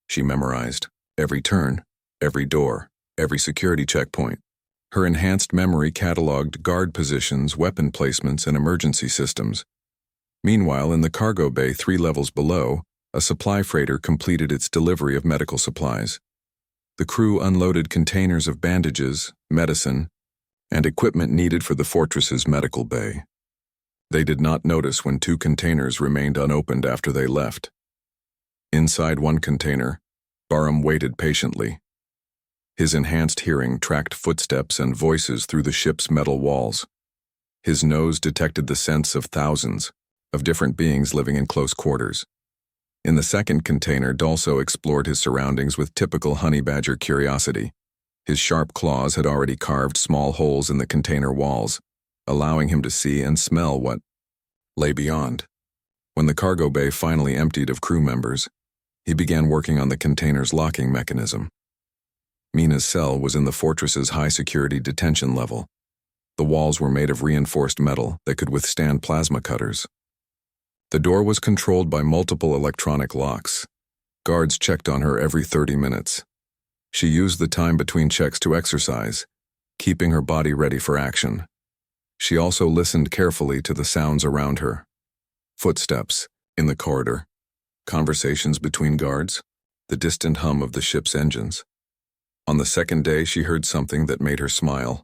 She memorized every turn, every door, every security checkpoint. Her enhanced memory cataloged guard positions, weapon placements, and emergency systems. Meanwhile, in the cargo bay 3 levels below, a supply freighter completed its delivery of medical supplies. The crew unloaded containers of bandages, medicine, and equipment needed for the fortress's medical bay. They did not notice when 2 containers remained unopened after they left. Inside one container, Barum waited patiently. His enhanced hearing tracked footsteps and voices through the ship's metal walls. His nose detected the scents of thousands of different beings living in close quarters. In the second container, Dolso explored his surroundings with typical honey badger curiosity. His sharp claws had already carved small holes in the container walls, allowing him to see and smell what lay beyond. When the cargo bay finally emptied of crew members, he began working on the container's locking mechanism. Mina's cell was in the fortress's high-security detention level. The walls were made of reinforced metal that could withstand plasma cutters. The door was controlled by multiple electronic locks. Guards checked on her every 30 minutes. She used the time between checks to exercise, keeping her body ready for action. She also listened carefully to the sounds around her. Footsteps in the corridor, conversations between guards, the distant hum of the ship's engines. On the second day, she heard something that made her smile.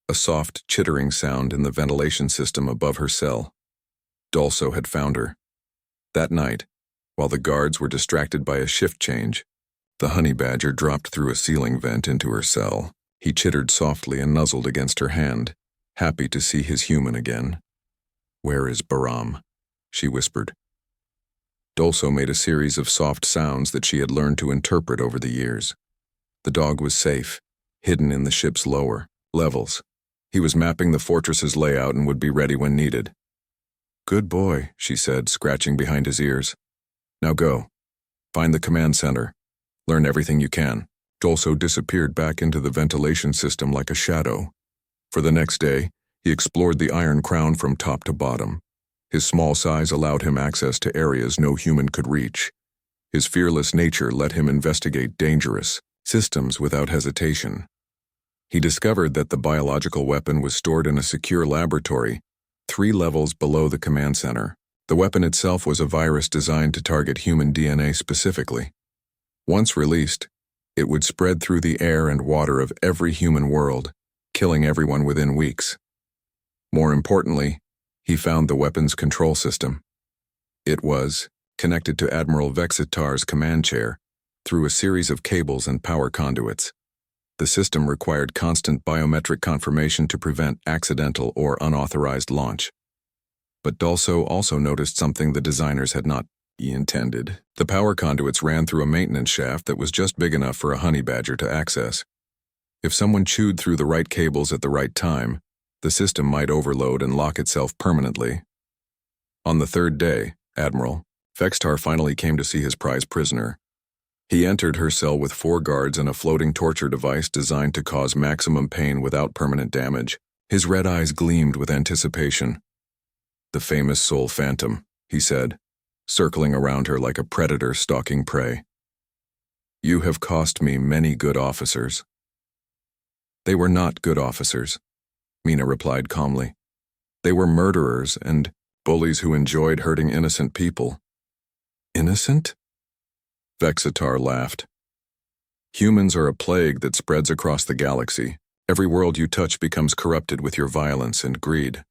A soft, chittering sound in the ventilation system above her cell. Dulso had found her. That night, while the guards were distracted by a shift change, the honey badger dropped through a ceiling vent into her cell. He chittered softly and nuzzled against her hand, happy to see his human again. "Where is Baram?" she whispered. Dulso made a series of soft sounds that she had learned to interpret over the years. The dog was safe, hidden in the ship's lower levels. He was mapping the fortress's layout and would be ready when needed. "Good boy," she said, scratching behind his ears. "Now go. Find the command center. Learn everything you can." Dulso disappeared back into the ventilation system like a shadow. For the next day, he explored the Iron Crown from top to bottom. His small size allowed him access to areas no human could reach. His fearless nature let him investigate dangerous systems without hesitation. He discovered that the biological weapon was stored in a secure laboratory 3 levels below the command center. The weapon itself was a virus designed to target human DNA specifically. Once released, it would spread through the air and water of every human world, killing everyone within weeks. More importantly, he found the weapon's control system. It was connected to Admiral Vexitar's command chair through a series of cables and power conduits. The system required constant biometric confirmation to prevent accidental or unauthorized launch. But Dulso also noticed something the designers had not intended. The power conduits ran through a maintenance shaft that was just big enough for a honey badger to access. If someone chewed through the right cables at the right time, the system might overload and lock itself permanently. On the third day, Admiral Vexitar finally came to see his prized prisoner. He entered her cell with 4 guards and a floating torture device designed to cause maximum pain without permanent damage. His red eyes gleamed with anticipation. "The famous Soul Phantom," he said, circling around her like a predator stalking prey. "You have cost me many good officers." "They were not good officers," Mina replied calmly. "They were murderers and bullies who enjoyed hurting innocent people." "Innocent?" Vexitar laughed. "Humans are a plague that spreads across the galaxy. Every world you touch becomes corrupted with your violence and greed.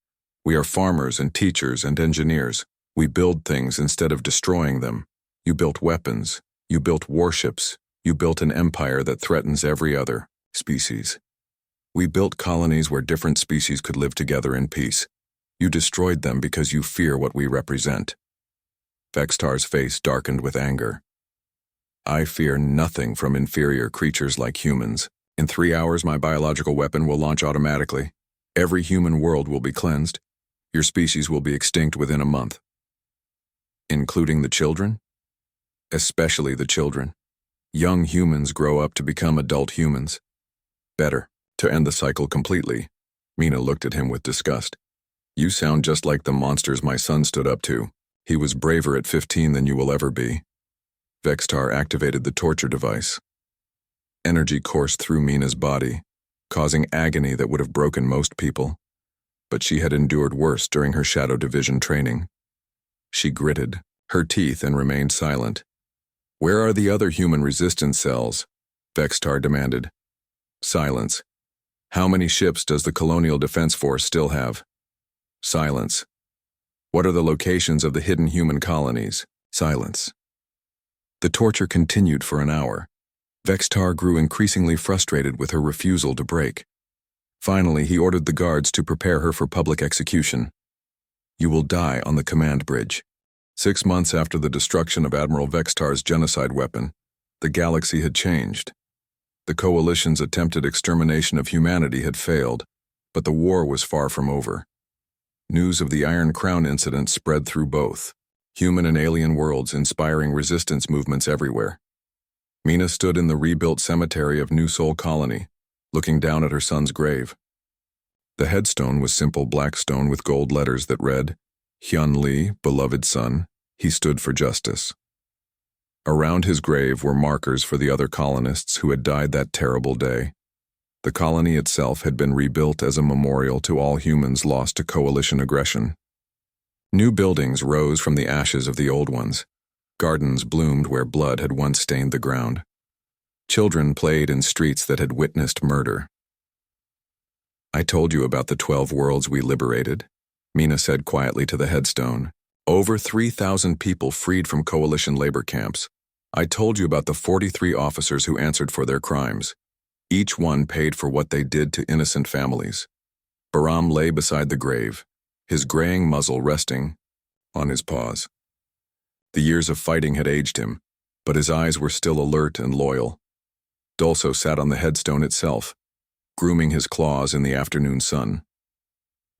We are farmers and teachers and engineers. We build things instead of destroying them. You built weapons. You built warships. You built an empire that threatens every other species. We built colonies where different species could live together in peace. You destroyed them because you fear what we represent." Vexitar's face darkened with anger. "I fear nothing from inferior creatures like humans. In 3 hours, my biological weapon will launch automatically. Every human world will be cleansed. Your species will be extinct within a month." "Including the children?" "Especially the children. Young humans grow up to become adult humans. Better, to end the cycle completely." Mina looked at him with disgust. "You sound just like the monsters my son stood up to. He was braver at 15 than you will ever be." Vexitar activated the torture device. Energy coursed through Mina's body, causing agony that would have broken most people. But she had endured worse during her Shadow Division training. She gritted her teeth and remained silent. "Where are the other human resistance cells?" Vexitar demanded. Silence. "How many ships does the Colonial Defense Force still have?" Silence. "What are the locations of the hidden human colonies?" Silence. The torture continued for an hour. Vexitar grew increasingly frustrated with her refusal to break. Finally, he ordered the guards to prepare her for public execution. "You will die on the command bridge." 6 months after the destruction of Admiral Vexitar's genocide weapon, the galaxy had changed. The Coalition's attempted extermination of humanity had failed, but the war was far from over. News of the Iron Crown incident spread through both human and alien worlds, inspiring resistance movements everywhere. Mina stood in the rebuilt cemetery of New Sol Colony, looking down at her son's grave. The headstone was simple black stone with gold letters that read, "Hyun Lee, beloved son, he stood for justice." Around his grave were markers for the other colonists who had died that terrible day. The colony itself had been rebuilt as a memorial to all humans lost to coalition aggression. New buildings rose from the ashes of the old ones. Gardens bloomed where blood had once stained the ground. Children played in streets that had witnessed murder. "I told you about the 12 worlds we liberated," Mina said quietly to the headstone. "Over 3,000 people freed from coalition labor camps. I told you about the 43 officers who answered for their crimes. Each one paid for what they did to innocent families." Baram lay beside the grave, his graying muzzle resting on his paws. The years of fighting had aged him, but his eyes were still alert and loyal. Dolso sat on the headstone itself, grooming his claws in the afternoon sun.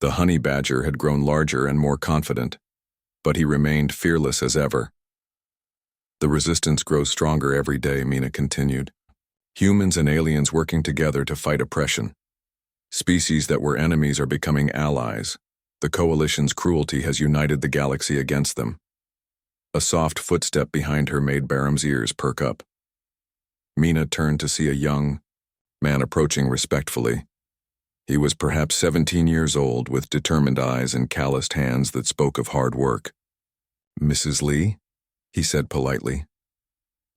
The honey badger had grown larger and more confident, but he remained fearless as ever. "The resistance grows stronger every day," Mina continued. "Humans and aliens working together to fight oppression. Species that were enemies are becoming allies. The coalition's cruelty has united the galaxy against them." A soft footstep behind her made Baram's ears perk up. Mina turned to see a young man approaching respectfully. He was perhaps 17 years old, with determined eyes and calloused hands that spoke of hard work. "Mrs. Lee?" he said politely.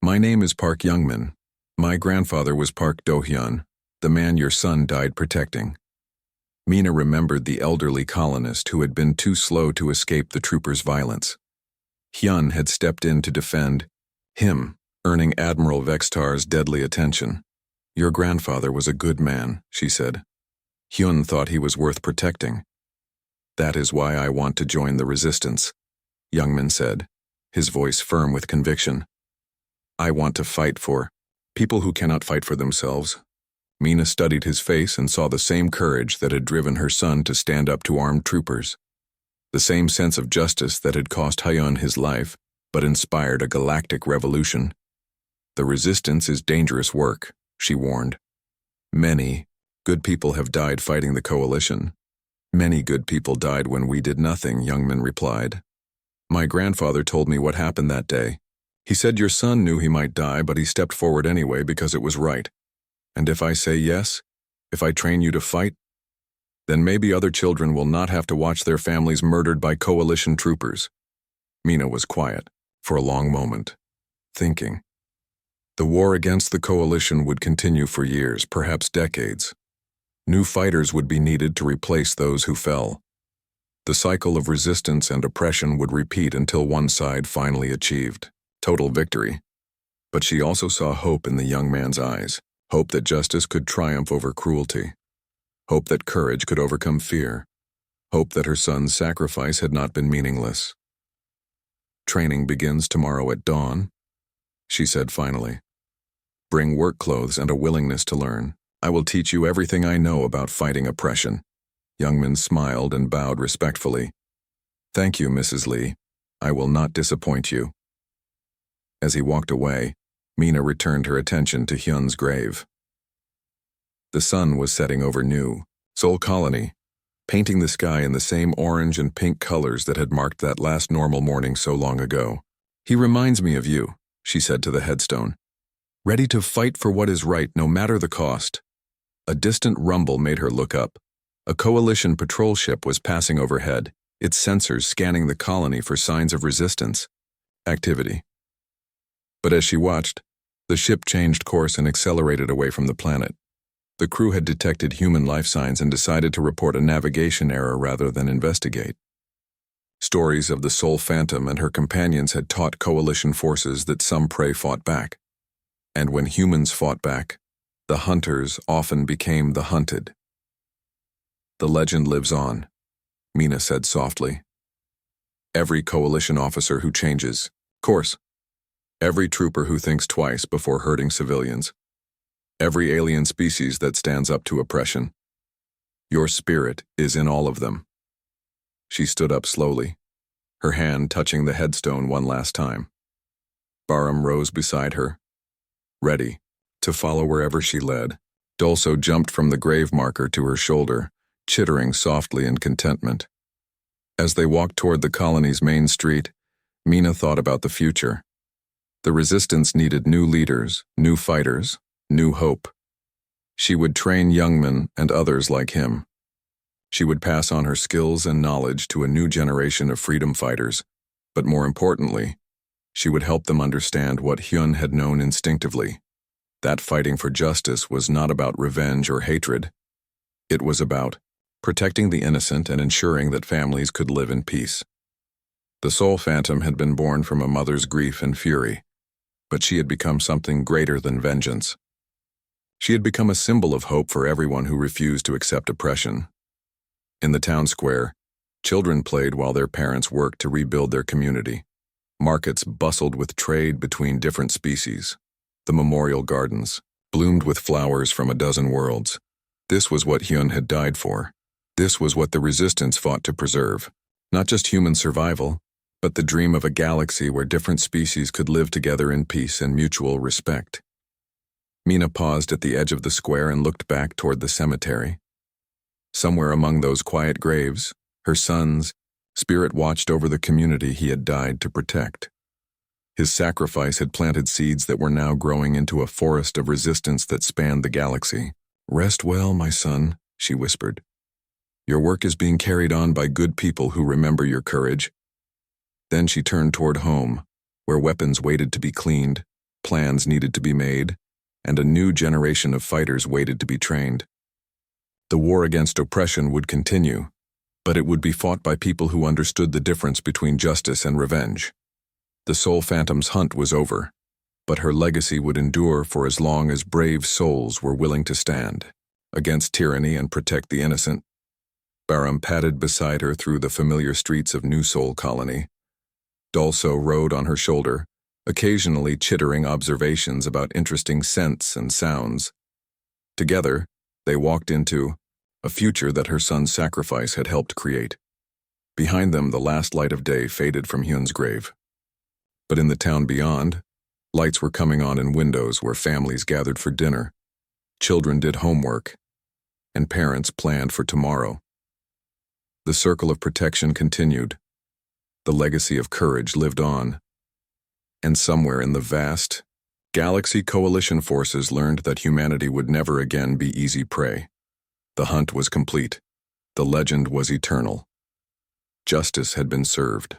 "My name is Park Youngman. My grandfather was Park Do-hyun, the man your son died protecting." Mina remembered the elderly colonist who had been too slow to escape the troopers' violence. Hyun had stepped in to defend him, earning Admiral Vextar's deadly attention. "Your grandfather was a good man," she said. "Hyun thought he was worth protecting. That is why I want to join the resistance," Youngman said, his voice firm with conviction. "I want to fight for people who cannot fight for themselves." Mina studied his face and saw the same courage that had driven her son to stand up to armed troopers. The same sense of justice that had cost Hyun his life, but inspired a galactic revolution. "The resistance is dangerous work," she warned. "Many good people have died fighting the coalition." "Many good people died when we did nothing," Youngman replied. "My grandfather told me what happened that day. He said your son knew he might die, but he stepped forward anyway because it was right. And if I say yes, if I train you to fight, then maybe other children will not have to watch their families murdered by coalition troopers." Mina was quiet for a long moment, thinking. The war against the coalition would continue for years, perhaps decades. New fighters would be needed to replace those who fell. The cycle of resistance and oppression would repeat until one side finally achieved total victory. But she also saw hope in the young man's eyes, hope that justice could triumph over cruelty, hope that courage could overcome fear, hope that her son's sacrifice had not been meaningless. "Training begins tomorrow at dawn," she said finally. "Bring work clothes and a willingness to learn. I will teach you everything I know about fighting oppression." Youngman smiled and bowed respectfully. "Thank you, Mrs. Lee. I will not disappoint you." As he walked away, Mina returned her attention to Hyun's grave. The sun was setting over New Sol Colony, painting the sky in the same orange and pink colors that had marked that last normal morning so long ago. "He reminds me of you," she said to the headstone. "Ready to fight for what is right, no matter the cost." A distant rumble made her look up. A coalition patrol ship was passing overhead, its sensors scanning the colony for signs of resistance activity. But as she watched, the ship changed course and accelerated away from the planet. The crew had detected human life signs and decided to report a navigation error rather than investigate. Stories of the Soul Phantom and her companions had taught coalition forces that some prey fought back. And when humans fought back, the hunters often became the hunted. "The legend lives on," Mina said softly. "Every coalition officer who changes course. Every trooper who thinks twice before hurting civilians. Every alien species that stands up to oppression. Your spirit is in all of them." She stood up slowly, her hand touching the headstone one last time. Baram rose beside her, ready to follow wherever she led. Dolso jumped from the grave marker to her shoulder, chittering softly in contentment. As they walked toward the colony's main street, Mina thought about the future. The resistance needed new leaders, new fighters, new hope. She would train young men and others like him. She would pass on her skills and knowledge to a new generation of freedom fighters, but more importantly, she would help them understand what Hyun had known instinctively. That fighting for justice was not about revenge or hatred. It was about protecting the innocent and ensuring that families could live in peace. The Soul Phantom had been born from a mother's grief and fury, but she had become something greater than vengeance. She had become a symbol of hope for everyone who refused to accept oppression. In the town square, children played while their parents worked to rebuild their community. Markets bustled with trade between different species. The memorial gardens bloomed with flowers from a dozen worlds. This was what Hyun had died for. This was what the resistance fought to preserve. Not just human survival, but the dream of a galaxy where different species could live together in peace and mutual respect. Mina paused at the edge of the square and looked back toward the cemetery. Somewhere among those quiet graves, her son's spirit watched over the community he had died to protect. His sacrifice had planted seeds that were now growing into a forest of resistance that spanned the galaxy. "Rest well, my son," she whispered. "Your work is being carried on by good people who remember your courage." Then she turned toward home, where weapons waited to be cleaned, plans needed to be made, and a new generation of fighters waited to be trained. The war against oppression would continue, but it would be fought by people who understood the difference between justice and revenge. The Soul Phantom's hunt was over, but her legacy would endure for as long as brave souls were willing to stand against tyranny and protect the innocent. Baram padded beside her through the familiar streets of New Soul Colony. Dulso rode on her shoulder, occasionally chittering observations about interesting scents and sounds. Together, they walked into a future that her son's sacrifice had helped create. Behind them, the last light of day faded from Hyun's grave. But in the town beyond, lights were coming on in windows where families gathered for dinner, children did homework, and parents planned for tomorrow. The circle of protection continued. The legacy of courage lived on. And somewhere in the vast Galaxy Coalition forces learned that humanity would never again be easy prey. The hunt was complete. The legend was eternal. Justice had been served.